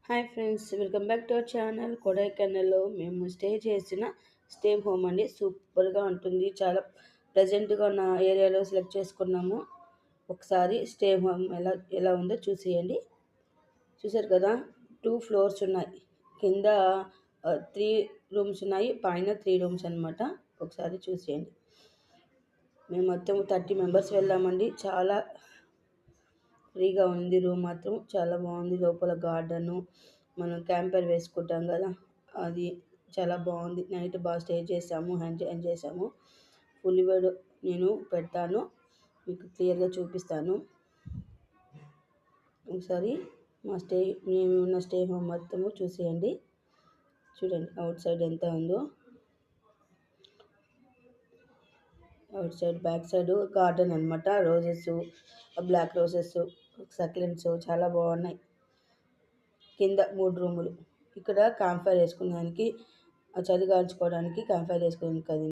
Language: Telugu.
Hi friends, welcome back to our channel. కొడైకెనాల్లో మేము స్టే చేసిన స్టే హోమ్ అండి. సూపర్గా ఉంటుంది. చాలా ప్లెజెంట్గా ఉన్న ఏరియాలో సెలెక్ట్ చేసుకున్నాము. ఒకసారి స్టే హోమ్ ఎలా ఎలా ఉందో చూసేయండి. చూసారు కదా, 2 ఫ్లోర్స్ ఉన్నాయి. కింద 3 రూమ్స్ ఉన్నాయి, పైన 3 రూమ్స్ అనమాట. ఒకసారి చూసేయండి. మేము మొత్తం 30 మెంబర్స్ వెళ్ళామండి. చాలా ఫ్రీగా ఉంది. రూమ్ మాత్రం చాలా బాగుంది. లోపల గార్డెను, మనం క్యాంపర్ వేసుకుంటాం కదా, అది చాలా బాగుంది. నైట్ బాగా స్టే చేసాము, ఎంజాయ్ చేసాము. ఫుల్ వీడియో నేను పెడతాను, మీకు క్లియర్గా చూపిస్తాను. ఒకసారి మేము ఉన్న స్టే హోమ్ మొత్తము చూసేయండి. చూడండి అవుట్ సైడ్ ఎంత ఉందో. Out side back side garden అనమాట. రోజెస్, బ్లాక్ రోజెస్, సక్లెంట్స్ చాలా బాగున్నాయి. కింద 3 రూములు. ఇక్కడ క్యాంప్ ఫైర్ వేసుకునేదానికి, చలి కాల్చుకోవడానికి క్యాంప్ ఫైర్ వేసుకోవడానికి అది